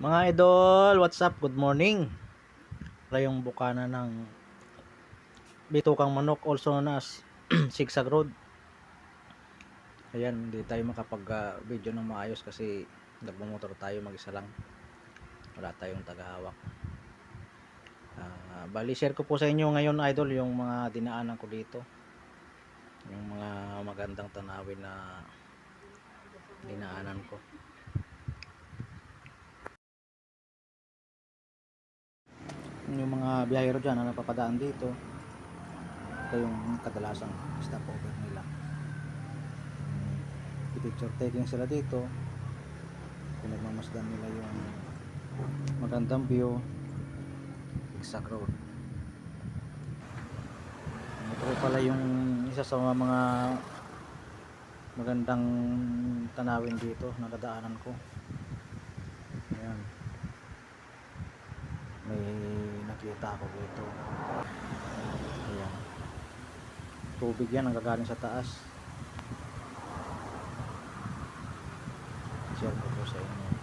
Mga idol, what's up? Good morning. Wala yung bukana ng bitukang manok, also known as Sigsag Road. Ayan, hindi tayo makapag-video ng maayos kasi nagmumotor tayo mag-isa lang. Wala tayong tagahawak. Bali, share ko po sa inyo ngayon, idol, yung mga dinaanan ko dito. Yung mga magandang tanawin na dinaanan ko. Yung mga biyahero dyan na napapadaan dito, ito yung kadalasang stopover nila. Picture taking sila dito, pinagmamasdan nila yung magandang view. Sigsag Road. Ito pala yung isa sa mga magandang tanawin dito na dadaanan ko. Ayan, may nakita ako dito. Ayan, tubig yan ang gagaling sa taas. Share ko po sa inyo.